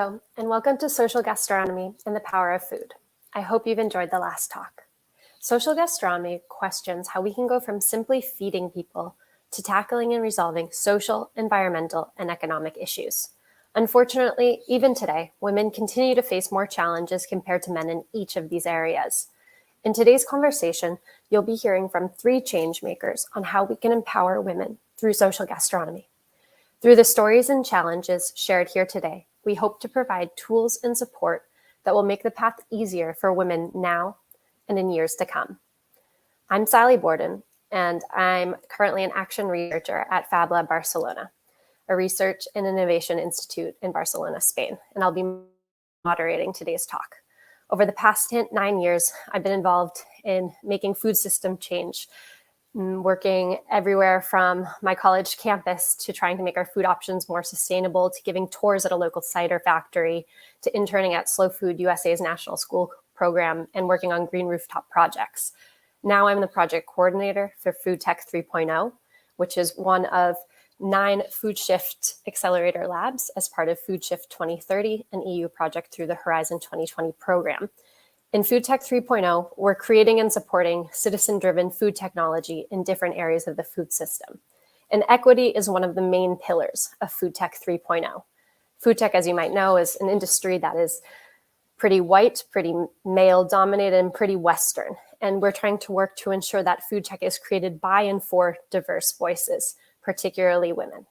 Hello, and welcome to Social Gastronomy and the Power of Food. I hope you've enjoyed the last talk. Social gastronomy questions how we can go from simply feeding people to tackling and resolving social, environmental, and economic issues. Unfortunately, even today, women continue to face more challenges compared to men in each of these areas. In today's conversation, you'll be hearing from 3 change makers on how we can empower women through social gastronomy. Through the stories and challenges shared here today, we hope to provide tools and support that will make the path easier for women now and in years to come. I'm Sally Bourdon, and I'm currently an action researcher at Fab Lab Barcelona, a research and innovation institute in Barcelona, Spain, and I'll be moderating today's talk. Over the past 9 years, I've been involved in making food system change, working everywhere from my college campus to trying to make our food options more sustainable, to giving tours at a local cider factory, to interning at Slow Food USA's national school program, and working on green rooftop projects. Now I'm the project coordinator for Food Tech 3.0, which is one of 9 Food Shift Accelerator Labs as part of Food Shift 2030, an EU project through the Horizon 2020 program. In Food Tech 3.0, we're creating and supporting citizen-driven food technology in different areas of the food system. And equity is one of the main pillars of Food Tech 3.0. Food tech, as you might know, is an industry that is pretty white, pretty male-dominated, and pretty Western. And we're trying to work to ensure that food tech is created by and for diverse voices, particularly women.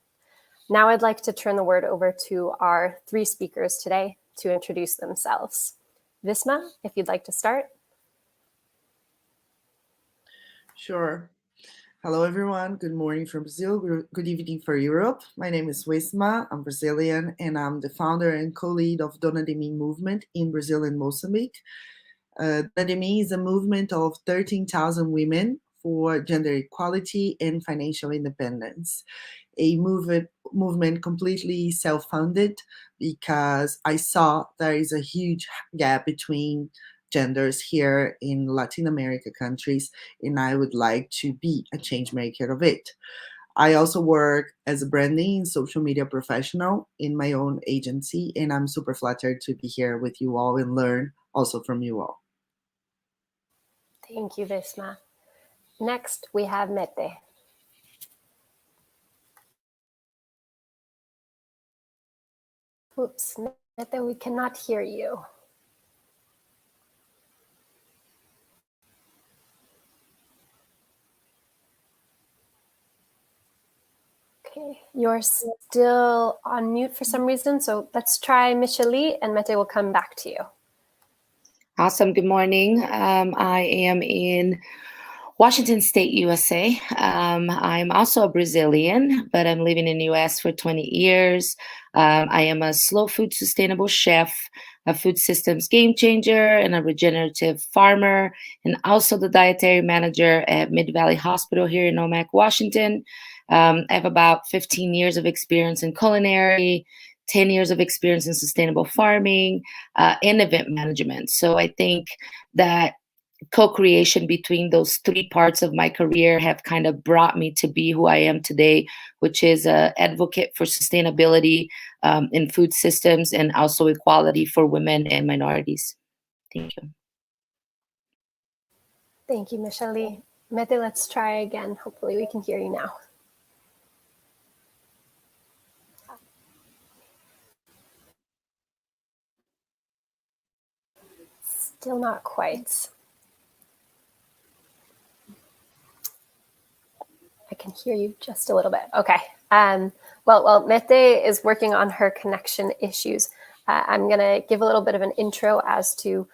Now I'd like to turn the word over to our 3 speakers today to introduce themselves. Wisma, if you'd like to start. Sure. Hello, everyone. Good morning from Brazil. Good evening for Europe. My name is Wisma. I'm Brazilian, and I'm the founder and co-lead of Dona movement in Brazil and Mozambique. Dona is a movement of 13,000 women for gender equality and financial independence. A movement completely self-funded because I saw there is a huge gap between genders here in Latin America countries, and I would like to be a change maker of it. I also work as a branding and social media professional in my own agency, and I'm super flattered to be here with you all and learn also from you all. Thank you, Wisma. Next, we have Mette. Oops, Mette, we cannot hear you. Okay, you're still on mute for some reason, so let's try Michellee, and Mette will come back to you. Awesome. Good morning. I am in Washington State, USA. I'm also a Brazilian, but I'm living in the US for 20 years. I am a slow food sustainable chef, a food systems game changer, and a regenerative farmer, and also the dietary manager at Mid-Valley Hospital here in Omak, Washington. I have about 15 years of experience in culinary, 10 years of experience in sustainable farming, and event management. So I think that co-creation between those 3 parts of my career have kind of brought me to be who I am today, which is an advocate for sustainability in food systems and also equality for women and minorities. Thank you. Thank you, Michellee. Mette, let's try again. Hopefully we can hear you now. Still not quite. I can hear you just a little bit. Okay. Well, Mette is working on her connection issues. I'm going to give a little bit of an intro as to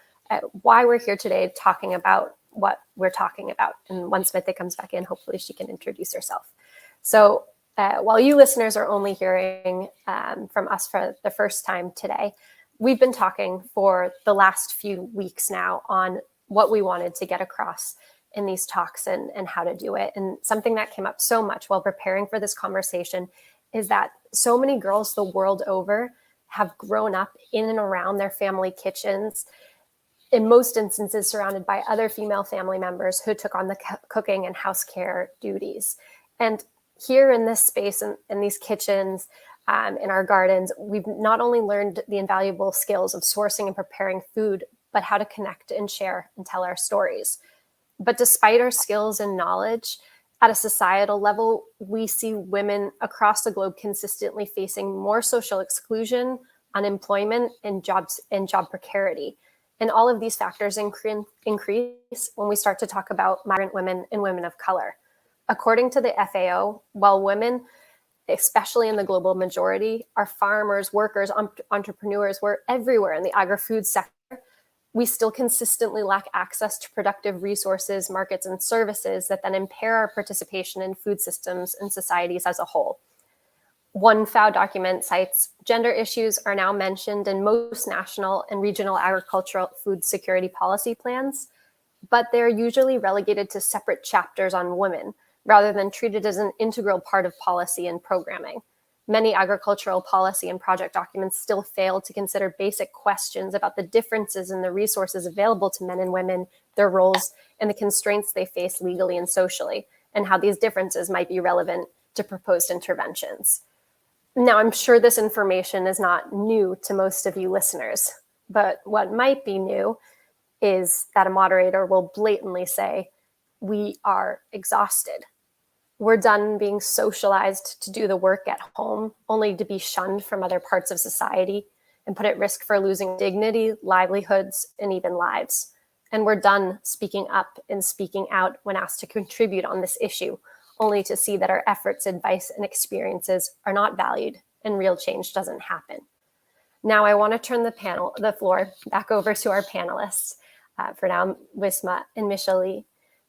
why we're here today talking about what we're talking about. And once Mette comes back in, hopefully she can introduce herself. So while you listeners are only hearing from us for the first time today, we've been talking for the last few weeks now on what we wanted to get across in these talks and how to do it. And something that came up so much while preparing for this conversation is that so many girls the world over have grown up in and around their family kitchens, in most instances surrounded by other female family members who took on the cooking and house care duties. And here in this space, in these kitchens, in our gardens, we've not only learned the invaluable skills of sourcing and preparing food, but how to connect and share and tell our stories. But despite our skills and knowledge, at a societal level, we see women across the globe consistently facing more social exclusion, unemployment, and job precarity. And all of these factors increase when we start to talk about migrant women and women of color. According to the FAO, while women, especially in the global majority, are farmers, workers, entrepreneurs, we're everywhere in the agri-food sector, we still consistently lack access to productive resources, markets, and services that then impair our participation in food systems and societies as a whole. One FAO document cites gender issues are now mentioned in most national and regional agricultural food security policy plans, but they're usually relegated to separate chapters on women rather than treated as an integral part of policy and programming. Many agricultural policy and project documents still fail to consider basic questions about the differences in the resources available to men and women, their roles, and the constraints they face legally and socially, and how these differences might be relevant to proposed interventions. Now, I'm sure this information is not new to most of you listeners, but what might be new is that a moderator will blatantly say, we are exhausted. We're done being socialized to do the work at home, only to be shunned from other parts of society and put at risk for losing dignity, livelihoods, and even lives. And we're done speaking up and speaking out when asked to contribute on this issue, only to see that our efforts, advice, and experiences are not valued and real change doesn't happen. Now I want to turn the floor back over to our panelists. For now, Wisma and Michellee.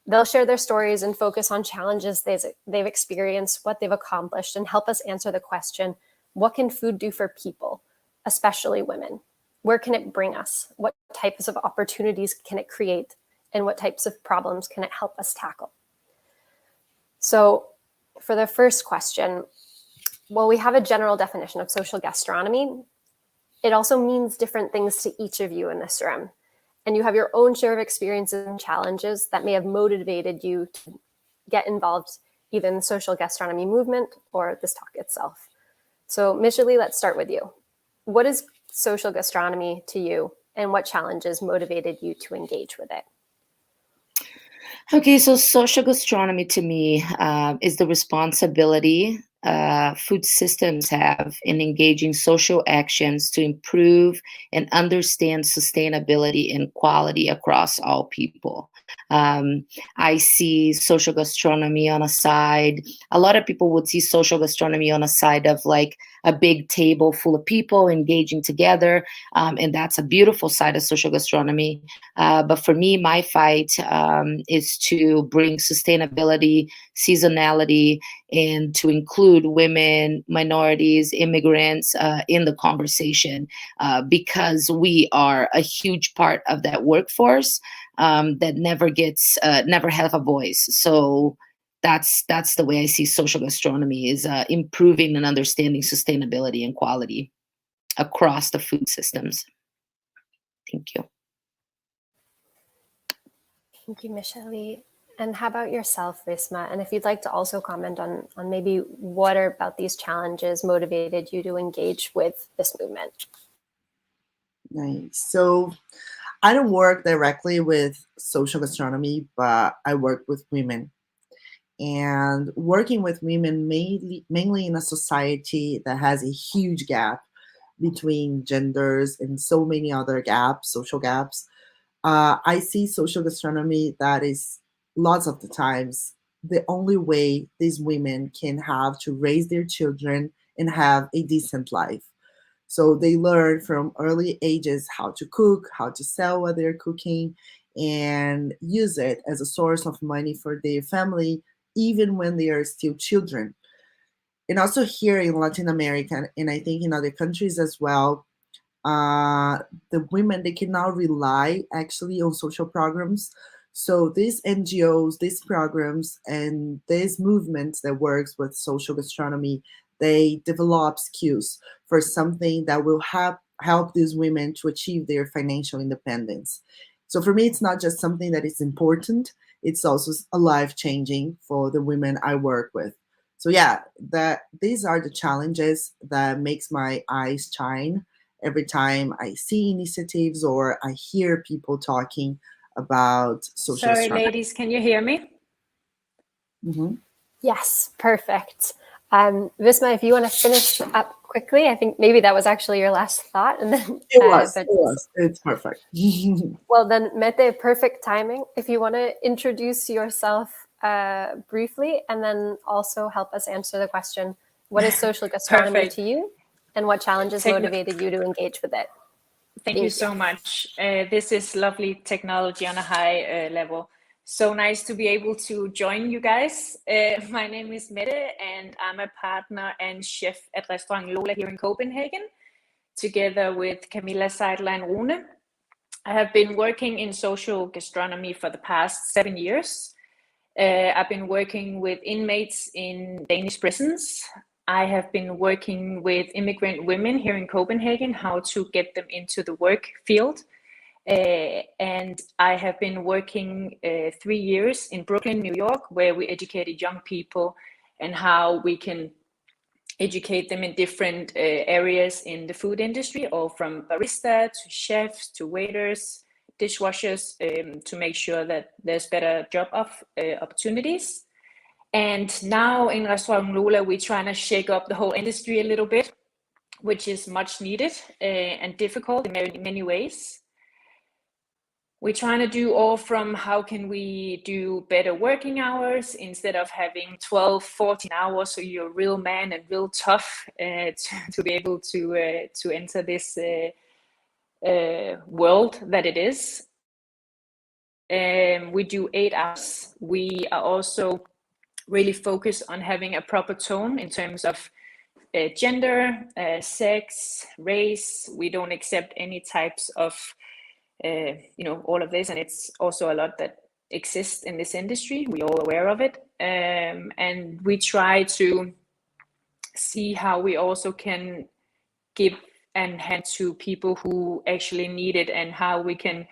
They'll share their stories and focus on challenges they've experienced, what they've accomplished, and help us answer the question, what can food do for people, especially women? Where can it bring us? What types of opportunities can it create? And what types of problems can it help us tackle? So for the first question, while we have a general definition of social gastronomy, it also means different things to each of you in this room. And you have your own share of experiences and challenges that may have motivated you to get involved either in the social gastronomy movement or this talk itself. So Michellee, let's start with you. What is social gastronomy to you, and what challenges motivated you to engage with it? Okay, so social gastronomy to me is the responsibility food systems have in engaging social actions to improve and understand sustainability and quality across all people. I see social gastronomy on a side. A lot of people would see social gastronomy on a side of like a big table full of people engaging together. And that's a beautiful side of social gastronomy. But for me, my fight is to bring sustainability, seasonality, and to include women, minorities, immigrants in the conversation because we are a huge part of that workforce that never have a voice. So that's the way I see social gastronomy is improving and understanding sustainability and quality across the food systems. Thank you. Thank you, Michellee. And how about yourself, Wisma? And if you'd like to also comment on maybe what about these challenges motivated you to engage with this movement? Nice. So I don't work directly with social gastronomy, but I work with women. And working with women mainly in a society that has a huge gap between genders and so many other gaps, social gaps, I see social gastronomy that is lots of the times the only way these women can have to raise their children and have a decent life. So they learn from early ages how to cook, how to sell what they're cooking, and use it as a source of money for their family, even when they are still children. And also here in Latin America, and I think in other countries as well, the women, they cannot rely actually on social programs. So these NGOs, these programs, and these movements that works with social gastronomy, they develop skills for something that will help these women to achieve their financial independence. So for me, it's not just something that is important, it's also a life-changing for the women I work with. So yeah, these are the challenges that makes my eyes shine every time I see initiatives or I hear people talking about social Sorry, gastronomy. ladies, can you hear me? Mm-hmm. Yes, perfect. Wisma, if you want to finish up quickly, I think maybe that was actually your last thought, and then It was. It's perfect. Well, then, Mette, perfect timing. If you want to introduce yourself briefly, and then also help us answer the question: what is social gastronomy Perfect. to you, and what challenges motivated you to engage with it? Thank you so much. This is lovely technology on a high level. So nice to be able to join you guys. My name is Mette, and I'm a partner and chef at Restaurant Lola here in Copenhagen, together with Camilla Seidler and Rune. I have been working in social gastronomy for the past 7 years. I've been working with inmates in Danish prisons. I have been working with immigrant women here in Copenhagen, how to get them into the work field. And I have been working 3 years in Brooklyn, New York, where we educated young people and how we can educate them in different areas in the food industry, all from barista to chefs to waiters, dishwashers, to make sure that there's better job opportunities. And now in Restaurant Lola, we're trying to shake up the whole industry a little bit, which is much needed and difficult in many ways. We're trying to do all from how can we do better working hours instead of having 12, 14 hours, so you're a real man and real tough to be able to enter this world that it is. We do 8 hours. We are also really focused on having a proper tone in terms of gender, sex, race. We don't accept any types of all of this, and it's also a lot that exists in this industry. We're all aware of it, and we try to see how we also can give and hand to people who actually need it, and how we can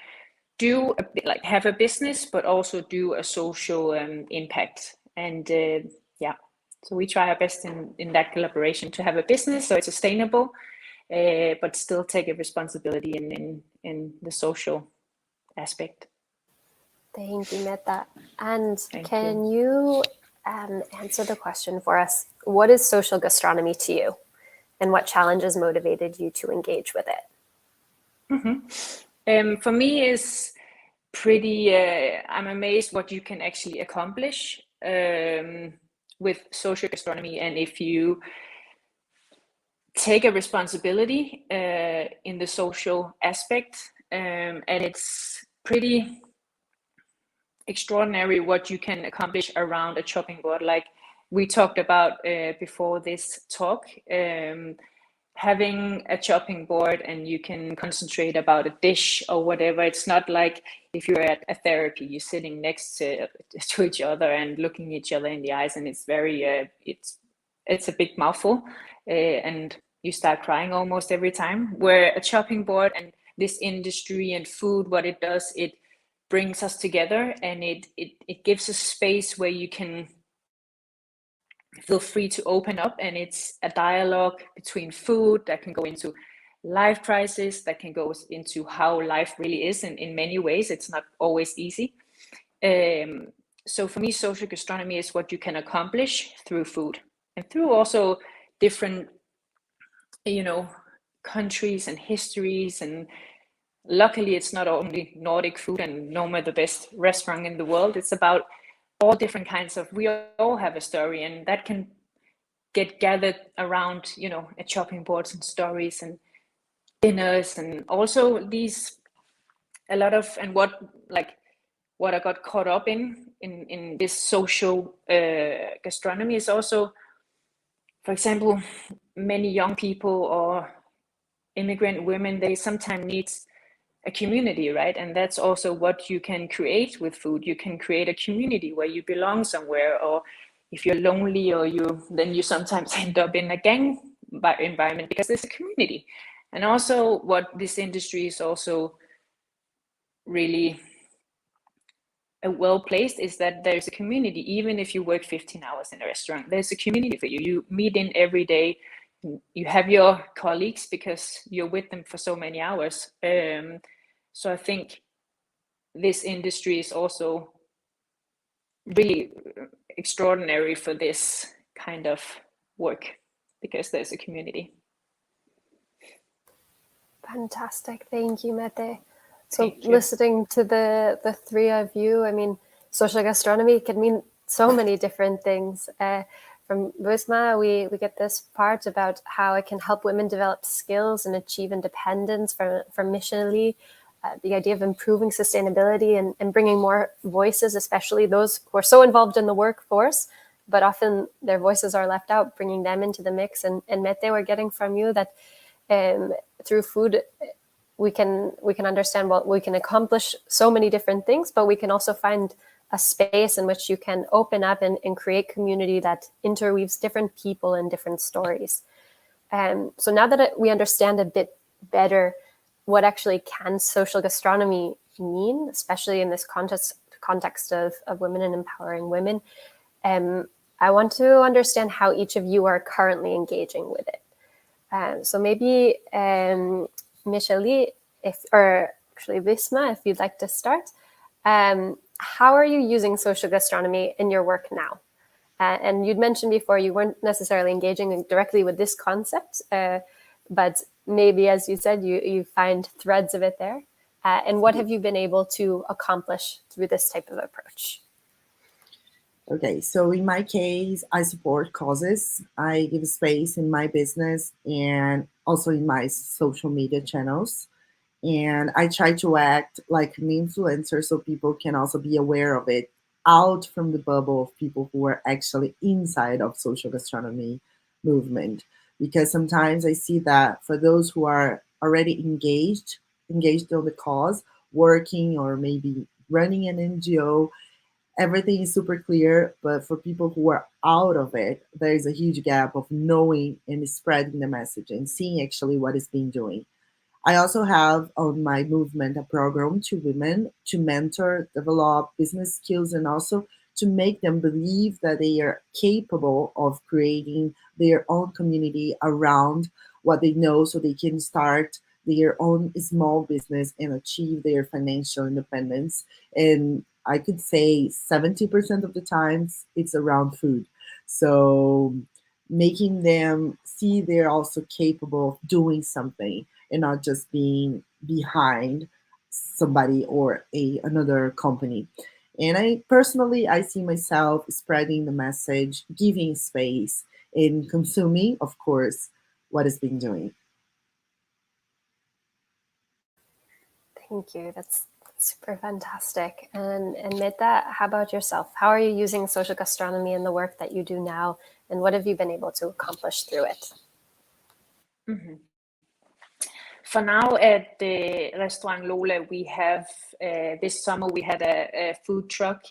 do have a business but also do a social impact. And so we try our best in that collaboration to have a business so it's sustainable, but still take a responsibility in the social aspect. Thank you, Mette. And can you answer the question for us? What is social gastronomy to you, and what challenges motivated you to engage with it? For me, is pretty. I'm amazed what you can actually accomplish with social gastronomy, and if you take a responsibility in the social aspect, and it's pretty extraordinary what you can accomplish around a chopping board. Like we talked about before this talk, having a chopping board and you can concentrate about a dish or whatever. It's not like if you're at a therapy, you're sitting next to each other and looking each other in the eyes, and it's very it's a big mouthful, and you start crying almost every time. Where a chopping board and this industry and food, what it does, it brings us together, and it gives a space where you can feel free to open up, and it's a dialogue between food that can go into life crisis, that can go into how life really is in many ways. It's not always easy. So for me, social gastronomy is what you can accomplish through food and through also different countries and histories. And luckily it's not only Nordic food and Noma, the best restaurant in the world. It's about all different kinds of, we all have a story, and that can get gathered around a chopping boards and stories and dinners. And also these a lot of, and what I got caught up in this social gastronomy is also, for example, many young people or immigrant women, they sometimes need a community, right? And that's also what you can create with food. You can create a community where you belong somewhere, or if you're lonely or then you sometimes end up in a gang environment because there's a community. And also what this industry is also really well placed is that there's a community. Even if you work 15 hours in a restaurant, there's a community for you. You meet in every day. You have your colleagues because you're with them for so many hours. So I think this industry is also really extraordinary for this kind of work because there's a community. Fantastic. Thank you, Mette. So listening to the three of you, I mean, social gastronomy can mean so many different things. From Wisma, we get this part about how it can help women develop skills and achieve independence. From Michellee, the idea of improving sustainability and bringing more voices, especially those who are so involved in the workforce, but often their voices are left out, bringing them into the mix. And Mette, we're getting from you that through food, we can understand what we can accomplish so many different things, but we can also find a space in which you can open up and create community that interweaves different people and different stories. So now that we understand a bit better what actually can social gastronomy mean, especially in this context of women and empowering women, I want to understand how each of you are currently engaging with it. So maybe Michellee, or actually Wisma, if you'd like to start. How are you using social gastronomy in your work now? And you'd mentioned before you weren't necessarily engaging directly with this concept, but maybe, as you said, you find threads of it there. And what have you been able to accomplish through this type of approach? Okay, so in my case, I support causes. I give space in my business and also in my social media channels. And I try to act like an influencer so people can also be aware of it, out from the bubble of people who are actually inside of social gastronomy movement. Because sometimes I see that for those who are already engaged on the cause, working or maybe running an NGO, everything is super clear, but for people who are out of it, there is a huge gap of knowing and spreading the message and seeing actually what is being doing. I also have on my movement a program to women to mentor, develop business skills, and also to make them believe that they are capable of creating their own community around what they know so they can start their own small business and achieve their financial independence. And I could say 70% of the times it's around food. So making them see they're also capable of doing something and not just being behind somebody or another company. And I personally, I see myself spreading the message, giving space, and consuming, of course, what is being doing. Thank you. That's super fantastic. And Mette, how about yourself? How are you using social gastronomy in the work that you do now? And what have you been able to accomplish through it? Mm-hmm. For now at the restaurant Lola, we have, this summer we had a food truck.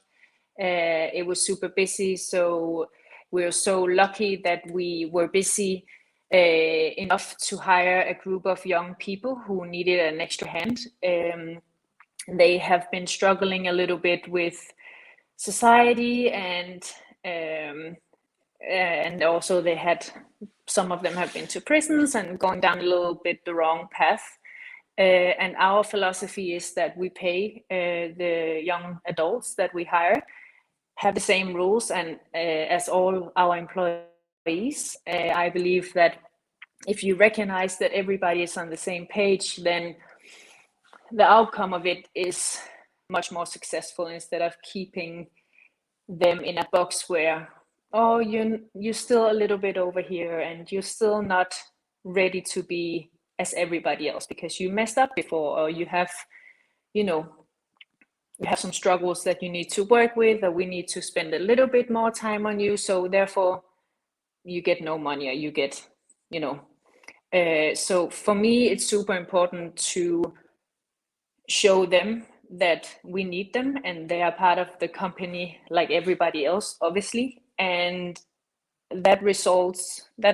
It was super busy, so we were so lucky that we were busy enough to hire a group of young people who needed an extra hand. They have been struggling a little bit with society and also they had, some of them have been to prisons and gone down a little bit the wrong path. And our philosophy is that we pay the young adults that we hire have the same rules and as all our employees. I believe that if you recognize that everybody is on the same page, then the outcome of it is much more successful instead of keeping them in a box where, oh, you're still a little bit over here and you're still not ready to be as everybody else because you messed up before, or you have, you have some struggles that you need to work with, or we need to spend a little bit more time on you. So therefore you get no money, or you get, so for me, it's super important to show them that we need them and they are part of the company like everybody else, obviously. And that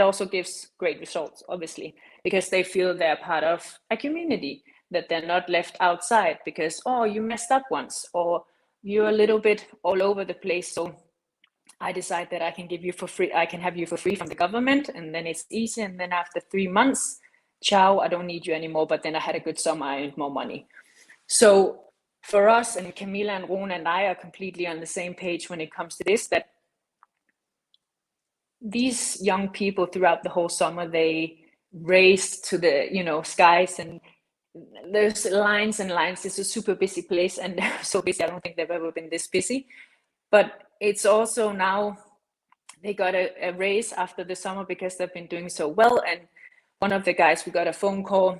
also gives great results, obviously, because they feel they're part of a community, that they're not left outside because, oh, you messed up once, or you're a little bit all over the place. So I decide that I can give you for free. I can have you for free from the government, and then it's easy. And then after 3 months, ciao, I don't need you anymore. But then I had a good summer, I earned more money. So for us, and Camilla and Rona and I are completely on the same page when it comes to this, that these young people throughout the whole summer, they race to the, skies, and there's lines and lines. It's a super busy place, and they're so busy. I don't think they've ever been this busy. But it's also now they got a raise after the summer because they've been doing so well. And one of the guys, we got a phone call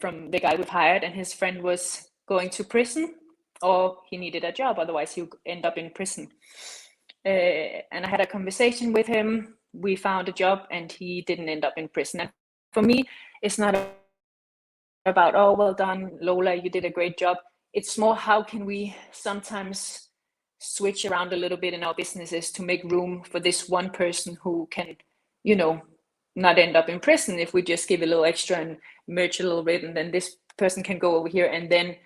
from the guy we've hired, and his friend was going to prison, or he needed a job, otherwise he would end up in prison. And I had a conversation with him. We found a job, and he didn't end up in prison. And for me, it's not about, oh, well done, Lola, you did a great job. It's more, how can we sometimes switch around a little bit in our businesses to make room for this one person who can, not end up in prison. If we just give a little extra and merge a little bit, and then this person can go over here. And then,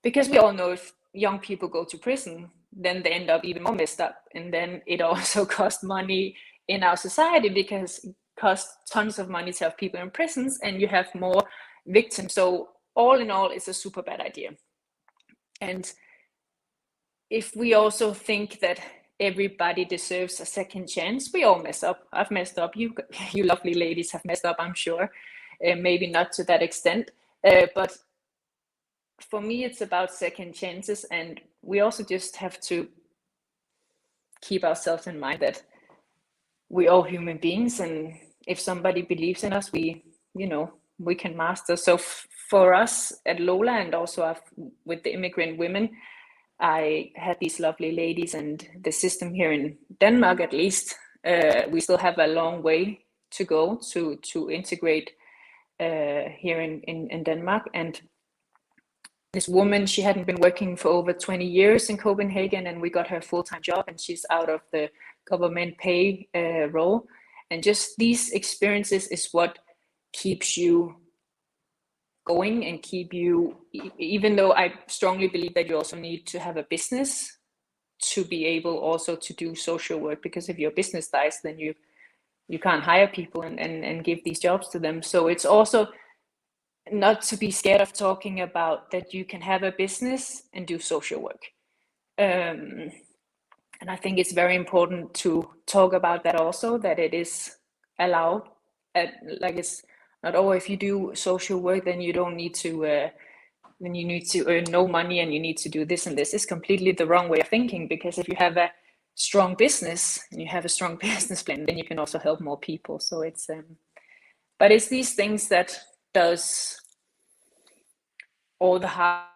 because we all know if young people go to prison, then they end up even more messed up. And then it also costs money in our society, because it costs tons of money to have people in prisons, and you have more victims. So all in all, it's a super bad idea. And if we also think that everybody deserves a second chance, we all mess up. I've messed up. You lovely ladies have messed up, I'm sure. Maybe not to that extent. But for me, it's about second chances. And we also just have to keep ourselves in mind that we're all human beings. And if somebody believes in us, we can master. So for us at Lola, and also with the immigrant women, I had these lovely ladies, and the system here in Denmark, at least, we still have a long way to go to integrate here in Denmark. And this woman, she hadn't been working for over 20 years in Copenhagen, and we got her a full-time job, and she's out of the government pay role. And just these experiences is what keeps you going and keep you, even though I strongly believe that you also need to have a business to be able also to do social work, because if your business dies, then you can't hire people and give these jobs to them. So it's also not to be scared of talking about that you can have a business and do social work. And I think it's very important to talk about that also, that it is allowed. It's not, oh, if you do social work, then you don't need to, then you need to earn no money and you need to do this and this. Is completely the wrong way of thinking, because if you have a strong business and you have a strong business plan, then you can also help more people. So it's, but it's these things that does all the hard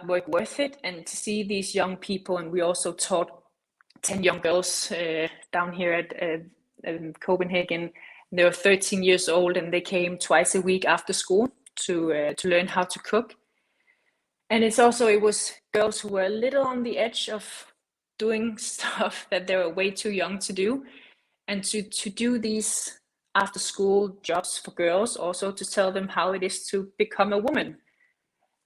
work worth it. And to see these young people, and we also taught 10 young girls down here at Copenhagen. They were 13 years old, and they came twice a week after school to learn how to cook. And it was girls who were a little on the edge of doing stuff that they were way too young to do. And to do these after school jobs for girls, also to tell them how it is to become a woman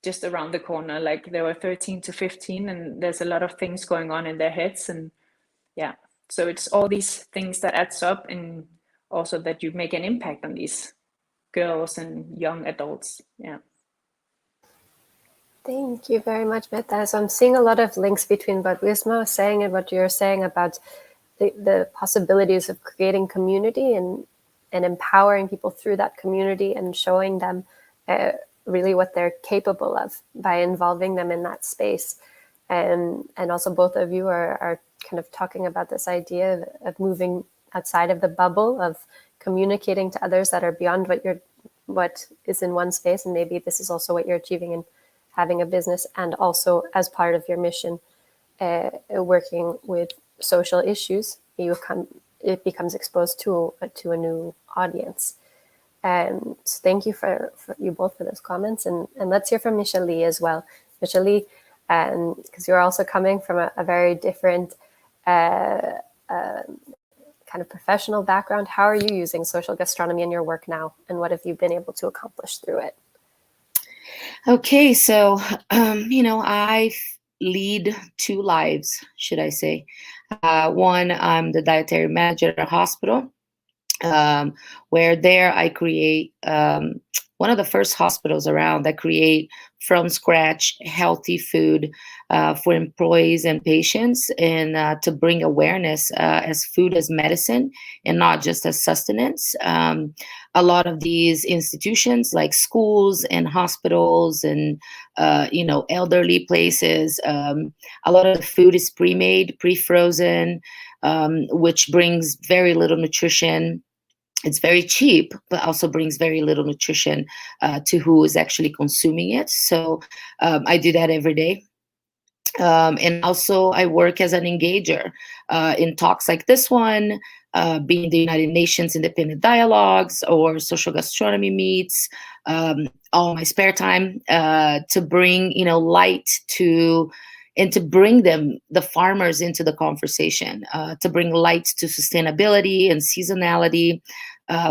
just around the corner. Like, they were 13 to 15, and there's a lot of things going on in their heads. And yeah, so it's all these things that adds up, and also that you make an impact on these girls and young adults. Yeah. Thank you very much, Mette. So I'm seeing a lot of links between what Wisma was saying and what you're saying about the possibilities of creating community and empowering people through that community, and showing them really what they're capable of by involving them in that space. And also both of you are kind of talking about this idea of moving outside of the bubble, of communicating to others that are beyond what is in one space. And maybe this is also what you're achieving in having a business, and also as part of your mission, working with social issues, it becomes exposed to a new audience. So thank you for you both for those comments, and let's hear from Michellee as well. Michellee, because you're also coming from a very different kind of professional background. How are you using social gastronomy in your work now, and what have you been able to accomplish through it? Okay, so I lead two lives, should I say. One, I'm the dietary manager at a hospital, where there I create one of the first hospitals around that create from scratch healthy food for employees and patients, and to bring awareness as food as medicine and not just as sustenance. A lot of these institutions like schools and hospitals and elderly places, a lot of the food is pre-made, pre-frozen, which brings very little nutrition. It's very cheap, but also brings very little nutrition to who is actually consuming it. So I do that every day. And also I work as an engager in talks like this one, being the United Nations Independent Dialogues or Social Gastronomy meets, all my spare time to bring, light to, and to bring the farmers into the conversation, to bring light to sustainability and seasonality.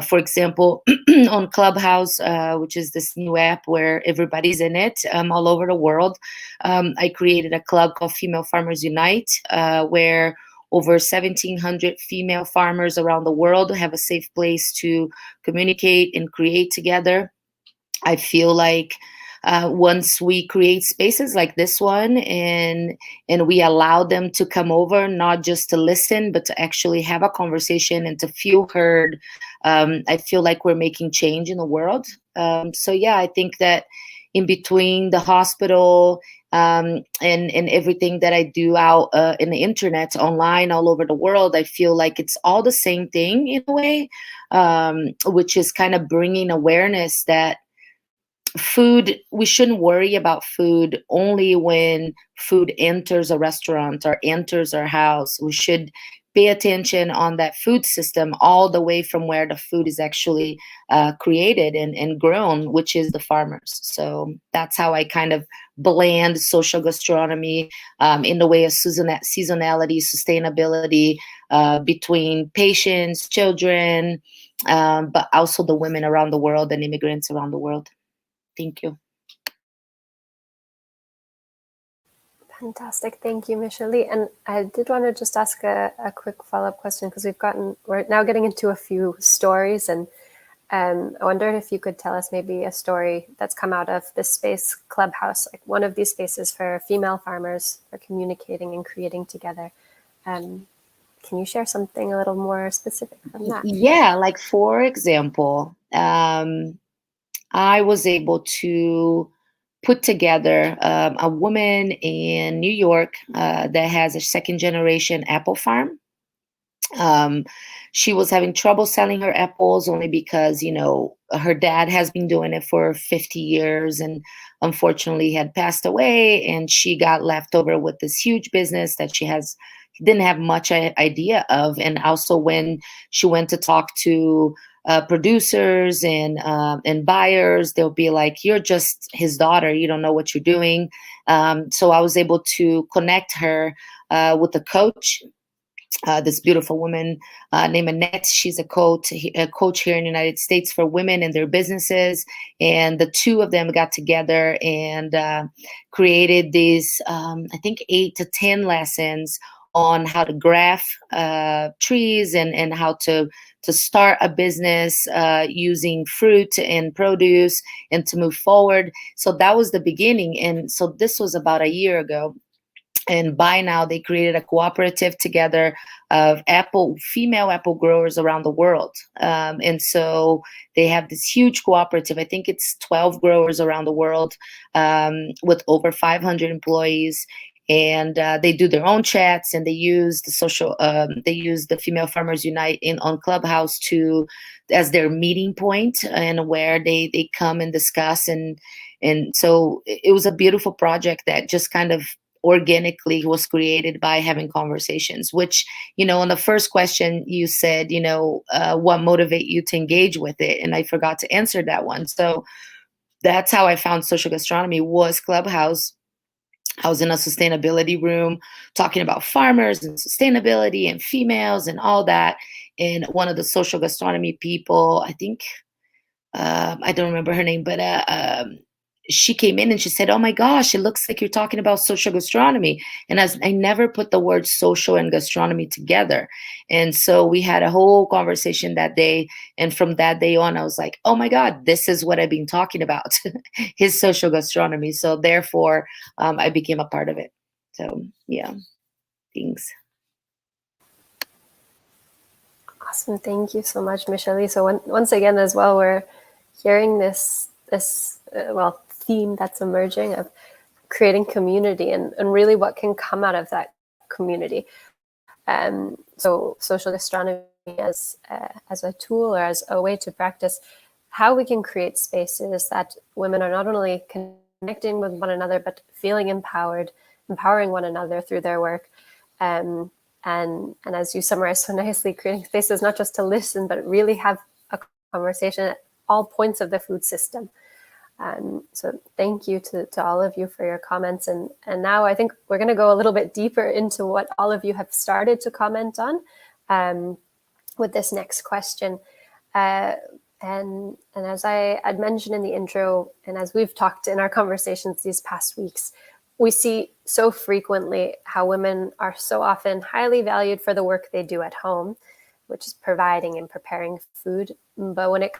For example, on Clubhouse, which is this new app where everybody's in it all over the world, I created a club called Female Farmers Unite, where over 1,700 female farmers around the world have a safe place to communicate and create together. I feel like once we create spaces like this one and we allow them to come over, not just to listen, but to actually have a conversation and to feel heard, I feel like we're making change in the world. So yeah, I think that in between the hospital and everything that I do out in the internet, online, all over the world, I feel like it's all the same thing in a way, which is kind of bringing awareness that food, we shouldn't worry about food only when food enters a restaurant or enters our house. We should pay attention on that food system all the way from where the food is actually created and grown, which is the farmers. So that's how I kind of blend social gastronomy in the way of seasonality, sustainability between patients, children, but also the women around the world and immigrants around the world. Thank you. Fantastic. Thank you, Michellee. And I did want to just ask a quick follow-up question, because we're now getting into a few stories, and I wondered if you could tell us maybe a story that's come out of this space, Clubhouse, like one of these spaces for female farmers for communicating and creating together. Can you share something a little more specific from that? Yeah, like for example, I was able to put together a woman in New York that has a second generation apple farm. She was having trouble selling her apples only because, her dad has been doing it for 50 years and unfortunately had passed away. And she got left over with this huge business that she didn't have much idea of. And also when she went to talk to producers and buyers, they'll be like, you're just his daughter, you don't know what you're doing. So I was able to connect her with a coach, this beautiful woman named Mette. She's a coach here in the United States for women and their businesses. And the two of them got together and created these, I think 8 to 10 lessons on how to graft trees and how to start a business using fruit and produce and to move forward. So that was the beginning. And so this was about a year ago. And by now they created a cooperative together of female apple growers around the world. And so they have this huge cooperative. I think it's 12 growers around the world with over 500 employees. And they do their own chats, and they use the Female Farmers Unite on Clubhouse as their meeting point, and where they come and discuss. And so it was a beautiful project that just kind of organically was created by having conversations, which, on the first question you said, what motivate you to engage with it? And I forgot to answer that one. So that's how I found Social Gastronomy, was Clubhouse. I was in a sustainability room talking about farmers and sustainability and females and all that. And one of the social gastronomy people, I think, I don't remember her name, but she came in and she said, "Oh my gosh, it looks like you're talking about social gastronomy." And I never put the word social and gastronomy together. And so we had a whole conversation that day. And from that day on, I was like, oh my God, this is what I've been talking about, his social gastronomy. So therefore, I became a part of it. So yeah, thanks. Awesome. Thank you so much, Michellee. So once again, as well, we're hearing this theme that's emerging of creating community and really what can come out of that community. So social gastronomy as a tool or as a way to practice how we can create spaces that women are not only connecting with one another, but feeling empowered, empowering one another through their work. And as you summarized so nicely, creating spaces not just to listen, but really have a conversation at all points of the food system. So thank you to all of you for your comments. And now I think we're going to go a little bit deeper into what all of you have started to comment on with this next question. And as I had mentioned in the intro, and as we've talked in our conversations these past weeks, we see so frequently how women are so often highly valued for the work they do at home, which is providing and preparing food. But when it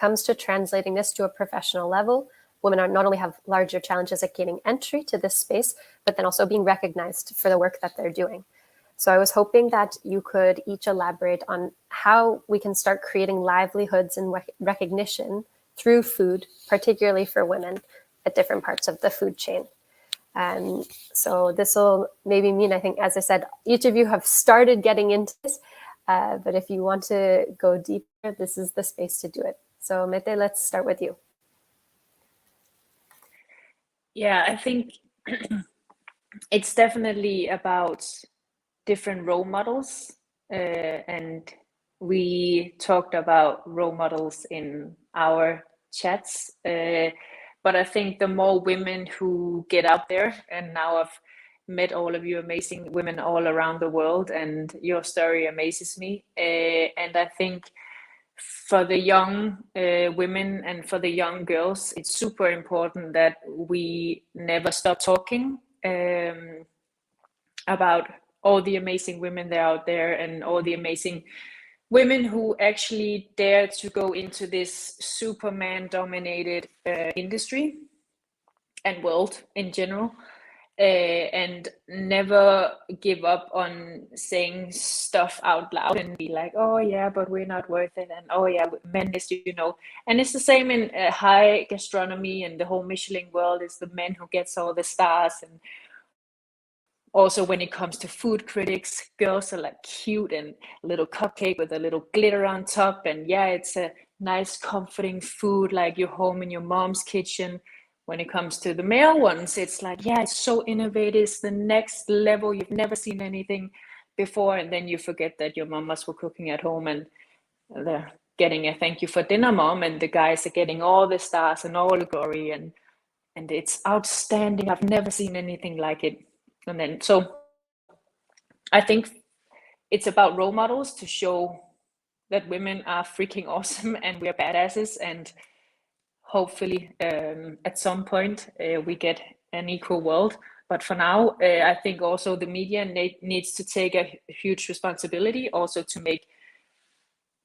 comes to translating this to a professional level, women are not only have larger challenges at gaining entry to this space, but then also being recognized for the work that they're doing. So I was hoping that you could each elaborate on how we can start creating livelihoods and recognition through food, particularly for women at different parts of the food chain. So this will maybe mean, I think, as I said, each of you have started getting into this, but if you want to go deeper, this is the space to do it. So Mette, let's start with you. Yeah, I think it's definitely about different role models. And we talked about role models in our chats. But I think the more women who get out there, and now I've met all of you amazing women all around the world, and your story amazes me. And I think for the young women and for the young girls, it's super important that we never stop talking about all the amazing women that are out there and all the amazing women who actually dare to go into this Superman dominated industry and world in general, and never give up on saying stuff out loud and be like, oh yeah, but we're not worth it, and oh yeah, men is, and it's the same in high gastronomy and the whole Michelin world. Is the men who gets all the stars. And also when it comes to food critics, girls are like cute and a little cupcake with a little glitter on top, and yeah, it's a nice comforting food like your home in your mom's kitchen. When it comes to the male ones, it's like, yeah, it's so innovative, it's the next level, you've never seen anything before, and then you forget that your mamas were cooking at home and they're getting a thank you for dinner, mom, and the guys are getting all the stars and all the glory, and it's outstanding, I've never seen anything like it. And then so I think it's about role models to show that women are freaking awesome and we're badasses, and hopefully at some point we get an equal world. But for now, I think also the media needs to take a huge responsibility also to make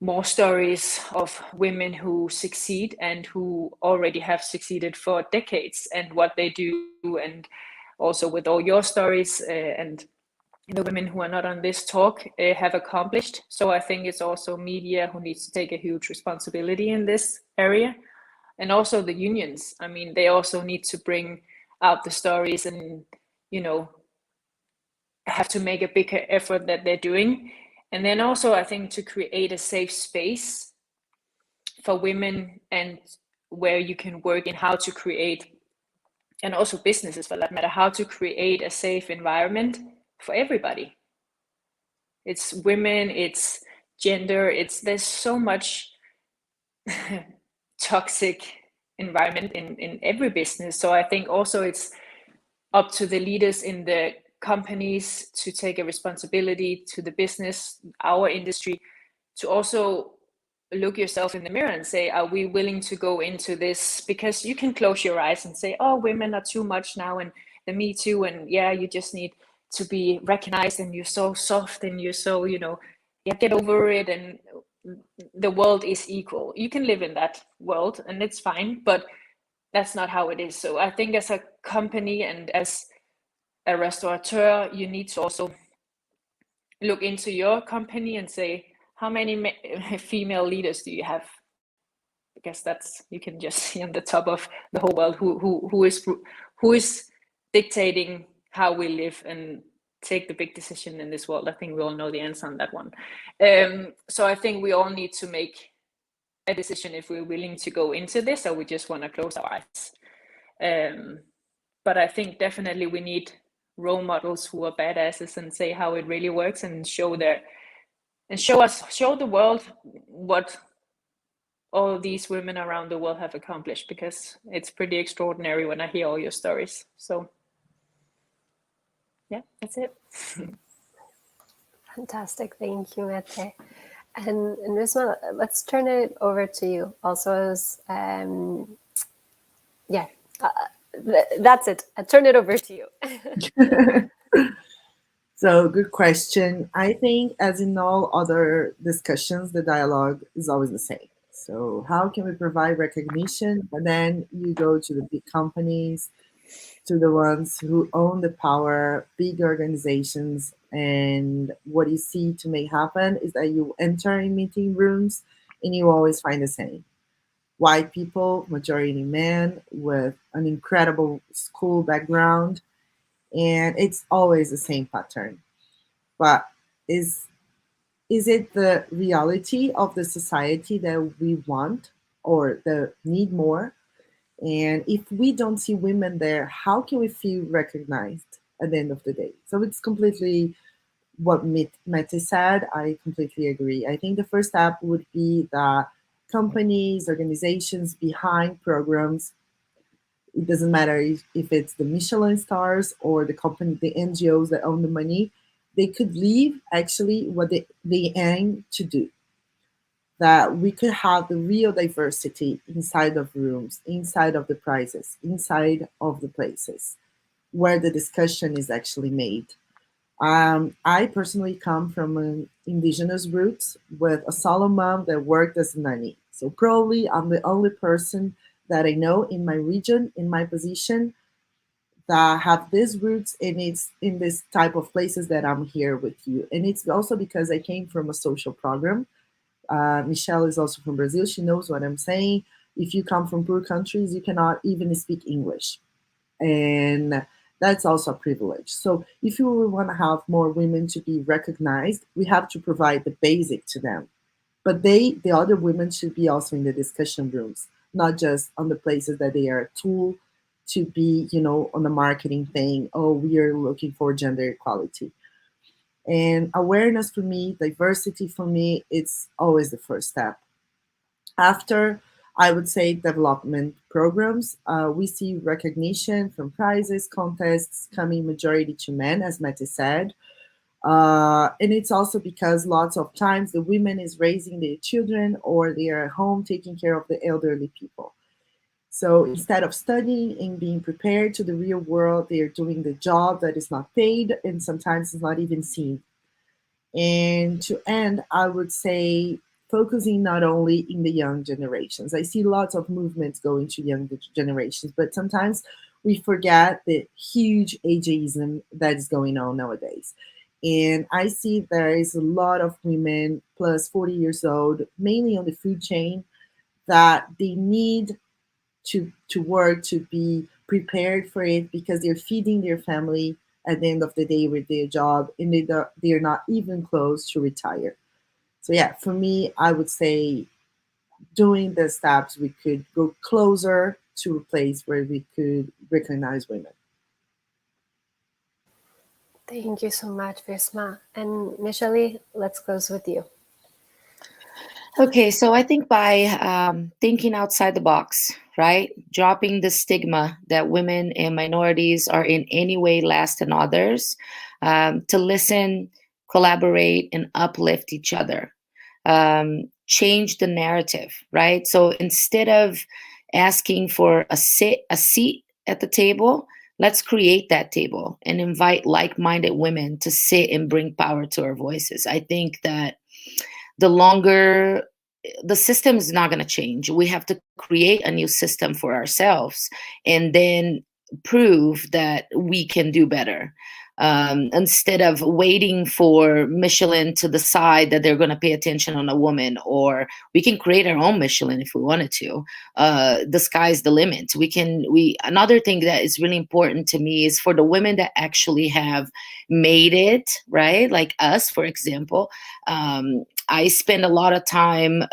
more stories of women who succeed and who already have succeeded for decades and what they do, and also with all your stories and the women who are not on this talk have accomplished. So I think it's also media who needs to take a huge responsibility in this area. And also the unions, I mean, they also need to bring out the stories and, have to make a bigger effort that they're doing. And then also, I think, to create a safe space for women and where you can work in how to create, and also businesses for that matter, how to create a safe environment for everybody. It's women, it's gender, there's so much toxic environment in every business. So I think also it's up to the leaders in the companies to take a responsibility to the business, our industry, to also look yourself in the mirror and say, are we willing to go into this? Because you can close your eyes and say, oh, women are too much now, and the Me Too, and yeah, you just need to be recognized, and you're so soft, and you're so, get over it, and the world is equal. You can live in that world and it's fine, but that's not how it is. So I think as a company and as a restaurateur, you need to also look into your company and say, how many female leaders do you have? Because that's, you can just see on the top of the whole world who is dictating how we live and take the big decision in this world. I think we all know the answer on that one. So I think we all need to make a decision if we're willing to go into this, or we just want to close our eyes. But I think definitely we need role models who are badasses and say how it really works, and show the world what all these women around the world have accomplished, because it's pretty extraordinary when I hear all your stories. So yeah, that's it. Fantastic. Thank you, Mette. And Wisma, let's turn it over to you. Also, as that's it. I turn it over to you. So, good question. I think, as in all other discussions, the dialogue is always the same. So, how can we provide recognition? But then you go to the big companies, to the ones who own the power, big organizations, and what you see to make happen is that you enter in meeting rooms and you always find the same. White people, majority men, with an incredible school background, and it's always the same pattern. But is it the reality of the society that we want or that need more? And if we don't see women there, how can we feel recognized at the end of the day? So it's completely what Mette said. I completely agree. I think the first step would be that companies, organizations behind programs, it doesn't matter if it's the Michelin stars or the company, the NGOs that own the money, they could leave actually what they aim to do. That we could have the real diversity inside of rooms, inside of the prizes, inside of the places where the discussion is actually made. I personally come from an indigenous roots with a solo mom that worked as a nanny. So probably I'm the only person that I know in my region, in my position, that have these roots, and it's in this type of places that I'm here with you. And it's also because I came from a social program. Michellee is also from Brazil. She knows what I'm saying. If you come from poor countries, you cannot even speak English. And that's also a privilege. So if you want to have more women to be recognized, we have to provide the basic to them. But the other women should be also in the discussion rooms, not just on the places that they are a tool to be, on the marketing thing. Oh, we are looking for gender equality. And awareness for me, diversity for me, it's always the first step. After, I would say, development programs, we see recognition from prizes, contests coming majority to men, as Mette said. And it's also because lots of times the women is raising their children or they are at home taking care of the elderly people. So instead of studying and being prepared to the real world, they are doing the job that is not paid and sometimes is not even seen. And to end, I would say focusing not only in the young generations. I see lots of movements going to young generations, but sometimes we forget the huge ageism that is going on nowadays. And I see there is a lot of women plus 40 years old, mainly on the food chain, that they need to work, to be prepared for it, because they're feeding their family at the end of the day with their job, and they're not even close to retire. So yeah, for me, I would say doing the steps, we could go closer to a place where we could recognize women. Thank you so much, Wisma. And Michellee, let's close with you. Okay, so I think by thinking outside the box, right? Dropping the stigma that women and minorities are in any way less than others, to listen, collaborate, and uplift each other. change the narrative, right? So instead of asking for a seat at the table, let's create that table and invite like-minded women to sit and bring power to our voices. I think that the longer the system is not going to change, we have to create a new system for ourselves and then prove that we can do better. Instead of waiting for Michelin to decide that they're going to pay attention on a woman, or we can create our own Michelin if we wanted to. The sky's the limit. Another thing that is really important to me is for the women that actually have made it, right? Like us, for example. I spend a lot of time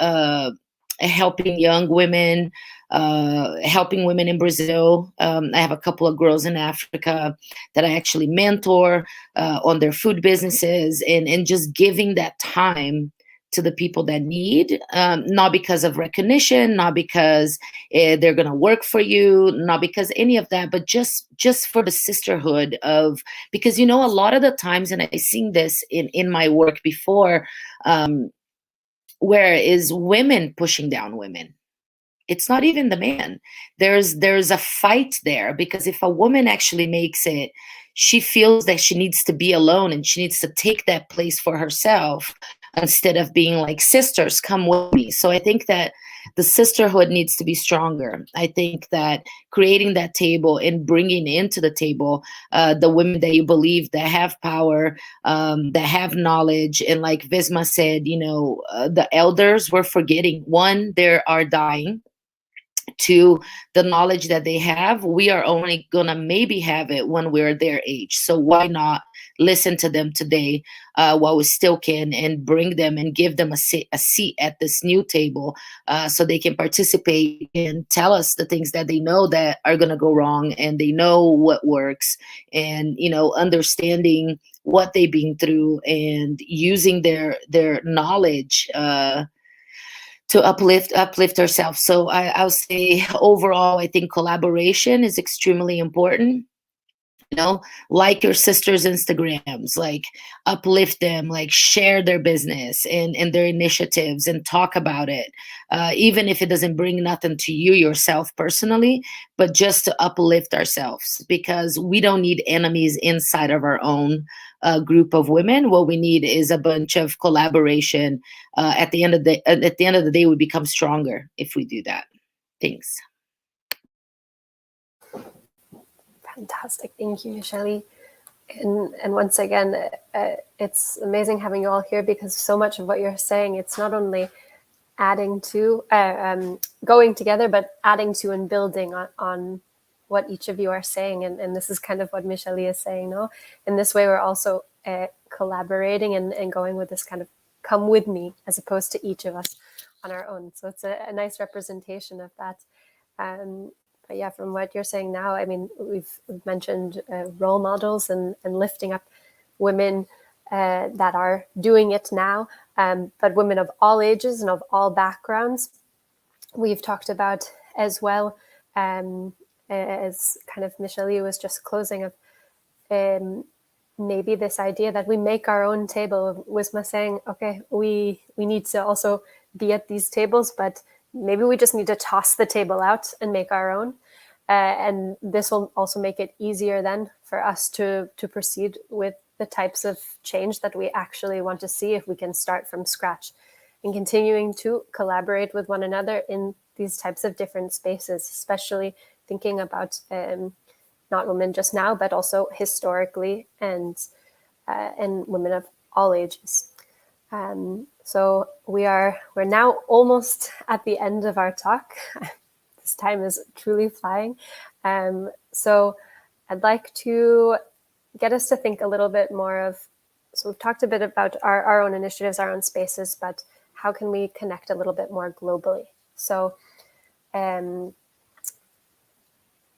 helping young women, helping women in Brazil. I have a couple of girls in Africa that I actually mentor on their food businesses, and just giving that time to the people that need, not because of recognition, not because they're going to work for you, not because any of that, but just for the sisterhood of, because, you know, a lot of the times, and I've seen this in my work before, where is women pushing down women. It's not even the man. There's a fight there, because if a woman actually makes it, she feels that she needs to be alone and she needs to take that place for herself instead of being like, sisters, come with me. So I think that the sisterhood needs to be stronger. I think that creating that table and bringing into the table the women that you believe that have power, that have knowledge. And like Wisma said, you know, the elders, we're forgetting, one, they are dying. To the knowledge that they have, we are only gonna maybe have it when we're their age. So why not listen to them today while we still can, and bring them and give them a seat at this new table so they can participate and tell us the things that they know that are gonna go wrong, and they know what works, and, you know, understanding what they've been through and using their knowledge to uplift ourselves. So I'll say overall, I think collaboration is extremely important. You know, like your sister's Instagrams, like uplift them, like share their business and their initiatives and talk about it. Even if it doesn't bring nothing to you yourself personally, but just to uplift ourselves, because we don't need enemies inside of our own group of women. What we need is a bunch of collaboration. At the end of the day, we become stronger if we do that. Thanks. Fantastic. Thank you, Michellee. And once again, it's amazing having you all here, because so much of what you're saying, it's not only adding to, going together, but adding to and building on what each of you are saying. And this is kind of what Michellee is saying, no? In this way, we're also collaborating and going with this kind of come with me, as opposed to each of us on our own. So it's a nice representation of that. But yeah, from what you're saying now, I mean, we've mentioned role models and lifting up women that are doing it now, but women of all ages and of all backgrounds. We've talked about as well, as kind of Michellee was just closing, of maybe this idea that we make our own table. Wisma saying, okay, we need to also be at these tables, but maybe we just need to toss the table out and make our own. And this will also make it easier then for us to proceed with the types of change that we actually want to see, if we can start from scratch and continuing to collaborate with one another in these types of different spaces, especially thinking about not women just now, but also historically, and women of all ages. So we're now almost at the end of our talk. This time is truly flying. So I'd like to get us to think a little bit more of, so we've talked a bit about our own initiatives, our own spaces, but how can we connect a little bit more globally? So, and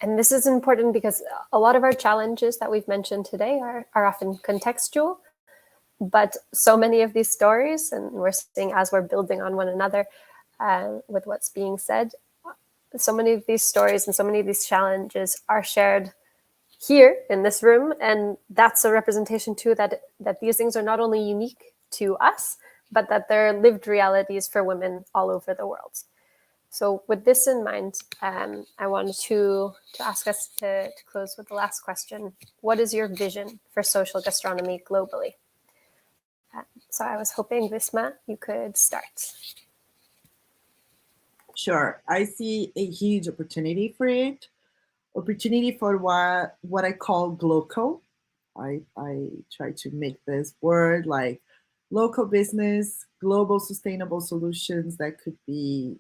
this is important because a lot of our challenges that we've mentioned today are often contextual, but so many of these stories, and we're seeing as we're building on one another with what's being said, so many of these stories and so many of these challenges are shared here in this room. And that's a representation too, that these things are not only unique to us, but that they're lived realities for women all over the world. So with this in mind, I wanted to ask us to close with the last question. What is your vision for social gastronomy globally? So I was hoping, Wisma, you could start. Sure. I see a huge opportunity for it. Opportunity for what I call glocal. I try to make this word like local business, global sustainable solutions that could be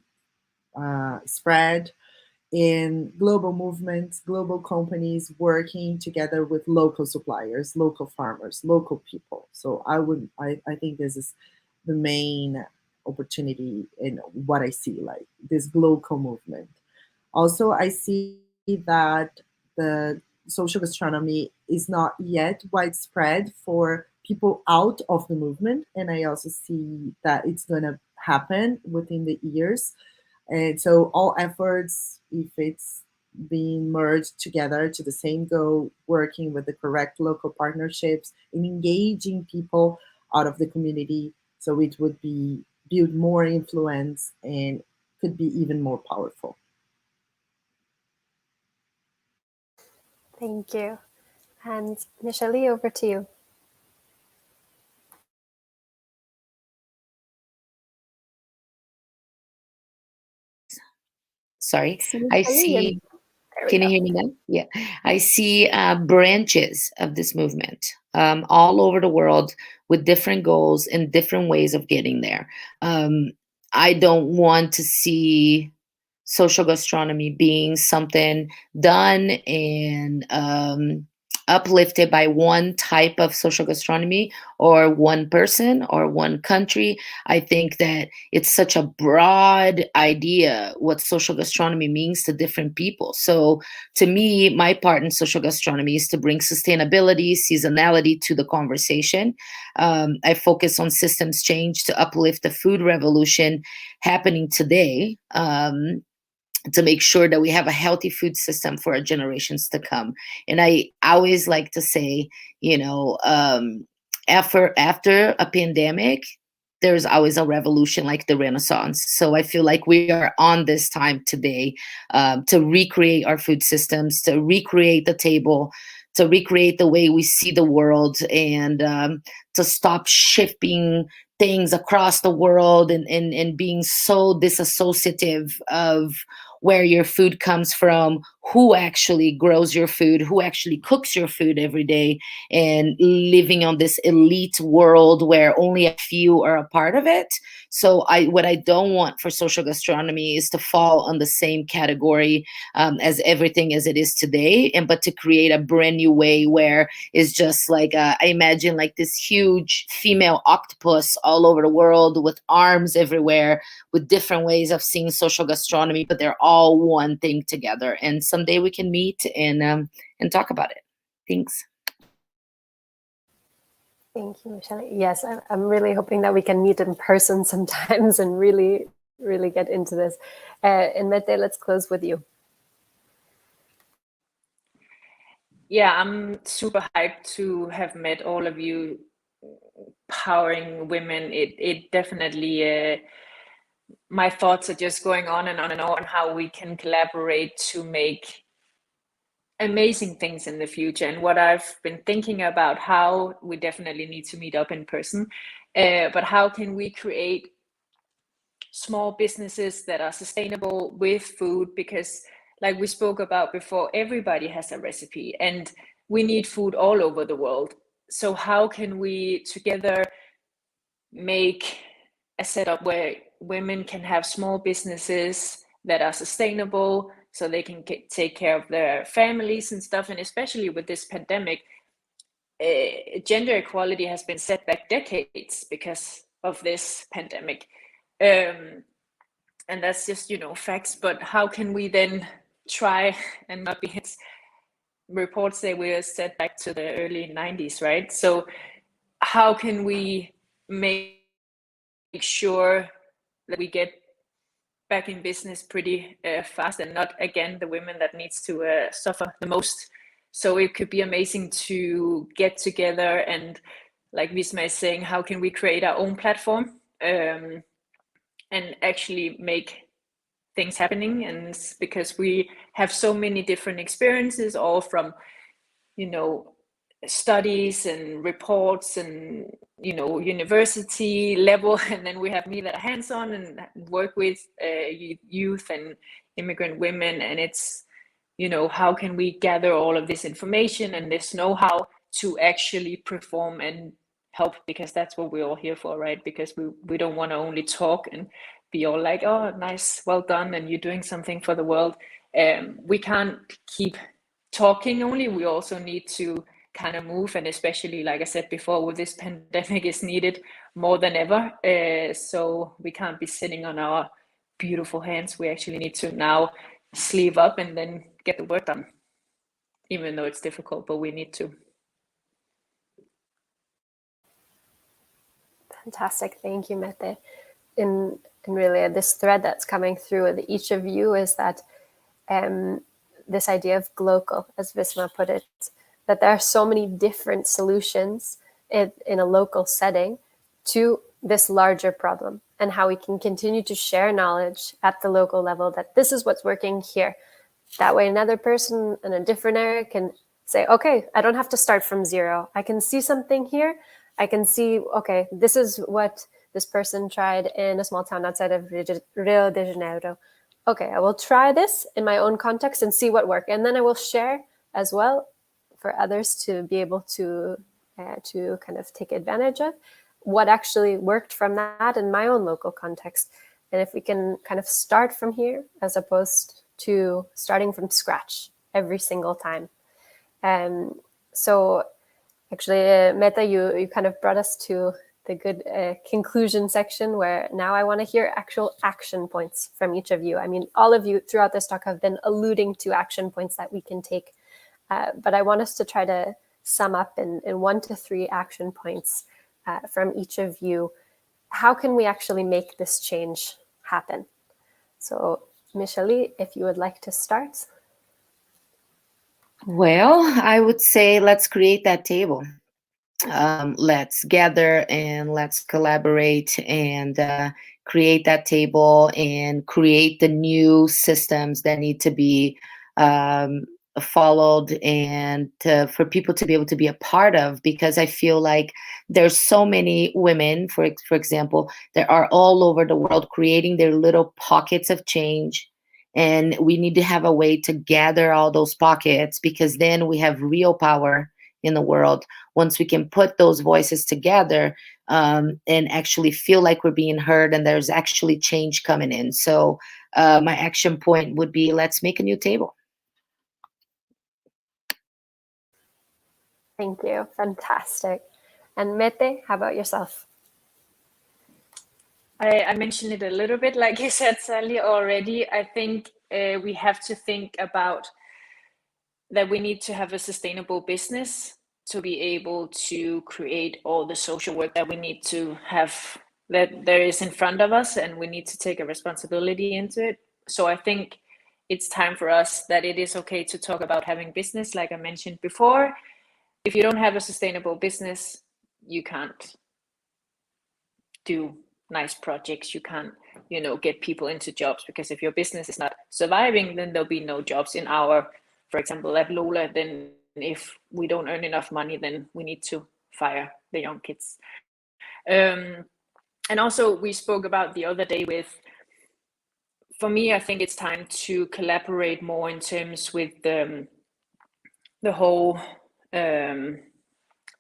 spread in global movements, global companies working together with local suppliers, local farmers, local people. So I think this is the main opportunity in what I see, like this global movement. Also, I see that the social gastronomy is not yet widespread for people out of the movement. And I also see that it's going to happen within the years. And so all efforts, if it's being merged together to the same goal, working with the correct local partnerships and engaging people out of the community, so it would be build more influence and could be even more powerful. Thank you. And Michellee, over to you. Sorry, See, I Michellee, see. there we Can you go. hear me now? Yeah, I see branches of this movement all over the world with different goals and different ways of getting there. I don't want to see social gastronomy being something done and uplifted by one type of social gastronomy or one person or one country. I think that it's such a broad idea what social gastronomy means to different people. So to me, my part in social gastronomy is to bring sustainability, seasonality to the conversation. I focus on systems change to uplift the food revolution happening today. To make sure that we have a healthy food system for our generations to come. And I always like to say, after a pandemic, there's always a revolution like the Renaissance. So I feel like we are on this time today to recreate our food systems, to recreate the table, to recreate the way we see the world, and to stop shifting things across the world and being so disassociative of where your food comes from, who actually grows your food, who actually cooks your food every day, and living on this elite world where only a few are a part of it. So what I don't want for social gastronomy is to fall on the same category as everything as it is today, but to create a brand new way where it's just like, I imagine like this huge female octopus all over the world with arms everywhere, with different ways of seeing social gastronomy, but they're all one thing together. And someday we can meet and talk about it. Thanks. Thank you, Michellee. Yes, I'm really hoping that we can meet in person sometimes and really, really get into this. And Mette, let's close with you. Yeah, I'm super hyped to have met all of you powering women. It definitely, my thoughts are just going on and on and on how we can collaborate to make amazing things in the future. And what I've been thinking about, how we definitely need to meet up in person, but how can we create small businesses that are sustainable with food? Because like we spoke about before, everybody has a recipe and we need food all over the world. So how can we together make a setup where women can have small businesses that are sustainable so they can take care of their families and stuff? And especially with this pandemic, gender equality has been set back decades because of this pandemic. And that's just, facts. But how can we then try and not be hit? Reports say we're set back to the early 90s, right? So how can we make sure that we get back in business pretty fast and not, again, the women that needs to suffer the most? So it could be amazing to get together and, like Wisma is saying, how can we create our own platform and actually make things happening. And it's because we have so many different experiences, all from, you know, studies and reports and, you know, university level, and then we have me that are hands-on and work with youth and immigrant women. And it's, you know, how can we gather all of this information and this know-how to actually perform and help, because that's what we're all here for, right? Because we don't want to only talk and be all like, oh, nice, well done, and you're doing something for the world. We can't keep talking only. We also need to kind of move, and especially, like I said before, with this pandemic, is needed more than ever. So we can't be sitting on our beautiful hands. We actually need to now sleeve up and then get the work done, even though it's difficult, but we need to. Fantastic. Thank you, Mette. And really, this thread that's coming through with each of you is that this idea of glocal, as Wisma put it, that there are so many different solutions in a local setting to this larger problem, and how we can continue to share knowledge at the local level, that this is what's working here. That way another person in a different area can say, okay, I don't have to start from zero. I can see something here. I can see, okay, this is what this person tried in a small town outside of Rio de Janeiro. Okay, I will try this in my own context and see what works. And then I will share as well for others to be able to kind of take advantage of what actually worked from that in my own local context. And if we can kind of start from here, as opposed to starting from scratch every single time. So actually, Mette, you kind of brought us to the good conclusion section, where now I want to hear actual action points from each of you. I mean, all of you throughout this talk have been alluding to action points that we can take, but I want us to try to sum up in 1 to 3 action points from each of you. How can we actually make this change happen? So Michellee, if you would like to start. Well, I would say let's create that table. Let's gather and let's collaborate and create that table and create the new systems that need to be followed, and for people to be able to be a part of, because I feel like there's so many women, for example, that are all over the world creating their little pockets of change. And we need to have a way to gather all those pockets, because then we have real power in the world once we can put those voices together and actually feel like we're being heard and there's actually change coming in. So my action point would be, let's make a new table. Thank you. Fantastic. And Mette, how about yourself? I mentioned it a little bit, like you said, Sally, already. I think we have to think about that we need to have a sustainable business to be able to create all the social work that we need to have, that there is in front of us, and we need to take a responsibility into it. So I think it's time for us that it is okay to talk about having business, like I mentioned before. If you don't have a sustainable business, you can't do nice projects. You can't, you know, get people into jobs, because if your business is not surviving, then there'll be no jobs in our, for example, at Lola. Then if we don't earn enough money, then we need to fire the young kids. And also we spoke about the other day with, for me, I think it's time to collaborate more in terms with the whole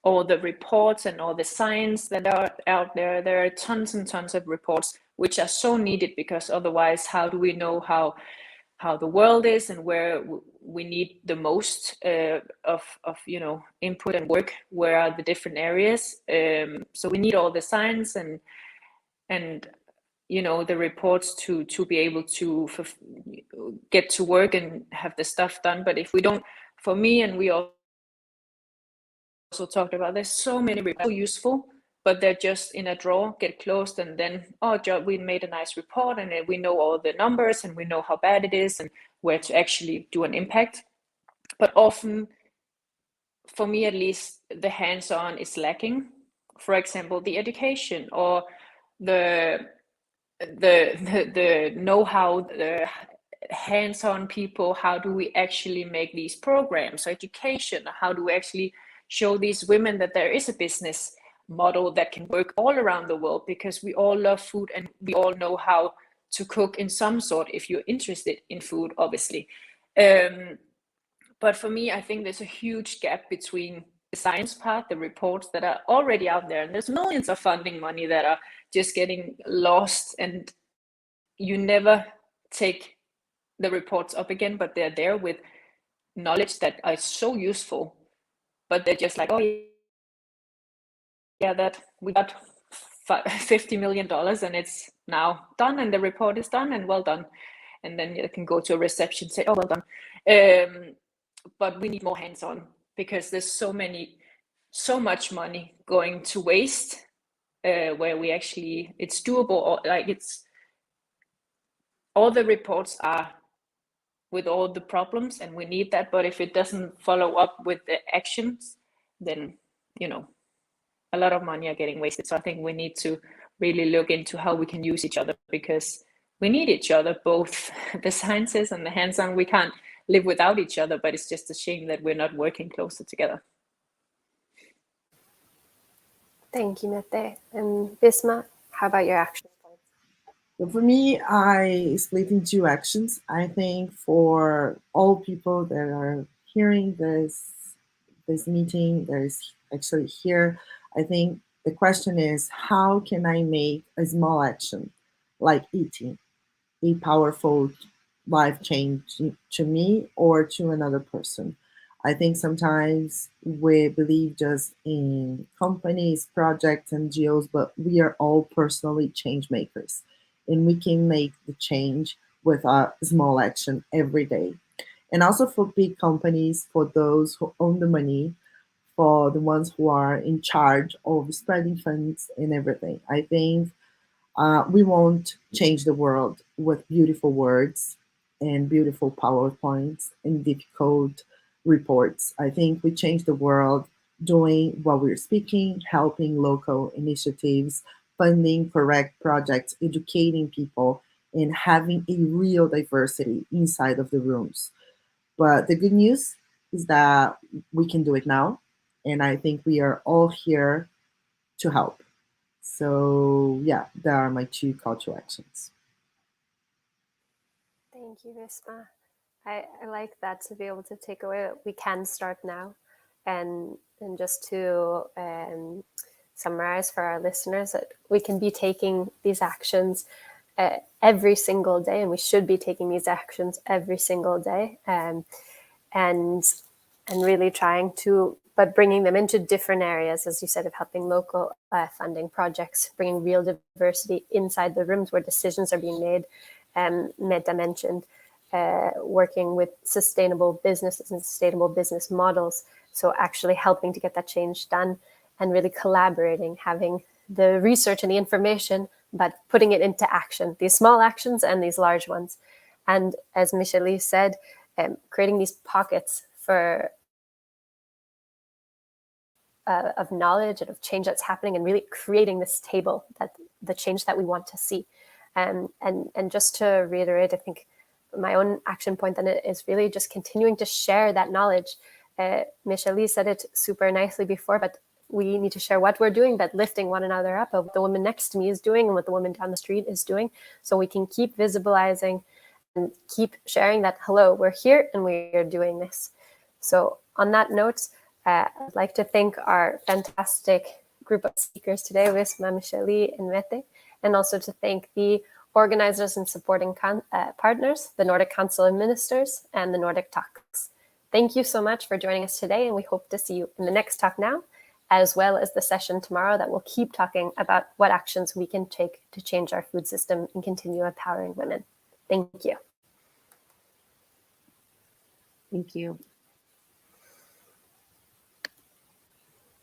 all the reports and all the science that are out there. There are tons and tons of reports which are so needed, because otherwise, how do we know how the world is and where we need the most of you know, input and work? Where are the different areas? So we need all the science and you know, the reports to be able to get to work and have the stuff done. But if we don't, for me, and we also talked about, there's so many reports so useful, but they're just in a drawer, get closed, and then, oh, we made a nice report, and we know all the numbers, and we know how bad it is and where to actually do an impact. But often, for me at least, the hands-on is lacking. For example, the education, or the know-how, the hands-on people. How do we actually make these programs, education? How do we actually show these women that there is a business model that can work all around the world? Because we all love food and we all know how to cook in some sort if you're interested in food, obviously. But for me, I think there's a huge gap between the science part, the reports that are already out there, and there's millions of funding money that are just getting lost, and you never take the reports up again, but they're there with knowledge that is so useful, but they're just like, oh yeah, that we got $50 million and it's now done, and the report is done and well done, and then you can go to a reception, say, oh, well done. But we need more hands-on, because there's so much money going to waste, where we actually, it's doable, or like, it's all the reports are with all the problems, and we need that, but if it doesn't follow up with the actions, then a lot of money are getting wasted. So I think we need to really look into how we can use each other, because we need each other, both the sciences and the hands-on. We can't live without each other, but it's just a shame that we're not working closer together. Thank you, Mette. And Wisma, how about your action points? So for me, I split in two actions. I think for all people that are hearing this meeting, that is actually here, I think the question is, how can I make a small action, like eating, a powerful life change to me or to another person? I think sometimes we believe just in companies, projects, NGOs, but we are all personally change makers, and we can make the change with a small action every day. And also for big companies, for those who own the money, for the ones who are in charge of spreading funds and everything. I think we won't change the world with beautiful words and beautiful PowerPoints and difficult reports. I think we change the world doing what we're speaking, helping local initiatives, funding correct projects, educating people, and having a real diversity inside of the rooms. But the good news is that we can do it now. And I think we are all here to help. So yeah, there are my two call to actions. Thank you, Wisma. I like that, to be able to take away we can start now. And just to summarize for our listeners, that we can be taking these actions every single day, and we should be taking these actions every single day, and really trying to, but bringing them into different areas, as you said, of helping local funding projects, bringing real diversity inside the rooms where decisions are being made. Mette mentioned working with sustainable businesses and sustainable business models. So actually helping to get that change done, and really collaborating, having the research and the information, but putting it into action, these small actions and these large ones. And as Michellee said, creating these pockets for of knowledge and of change that's happening, and really creating this table, that the change that we want to see. And just to reiterate, I think my own action point then is really just continuing to share that knowledge. Michellee said it super nicely before, but we need to share what we're doing, but lifting one another up, of what the woman next to me is doing and what the woman down the street is doing, so we can keep visibilizing and keep sharing that, hello, we're here and we're doing this. So on that note, I'd like to thank our fantastic group of speakers today, Wisma, Michellee, and Mette, and also to thank the organizers and supporting partners, the Nordic Council of Ministers and the Nordic Talks. Thank you so much for joining us today, and we hope to see you in the next talk now, as well as the session tomorrow that will keep talking about what actions we can take to change our food system and continue empowering women. Thank you. Thank you.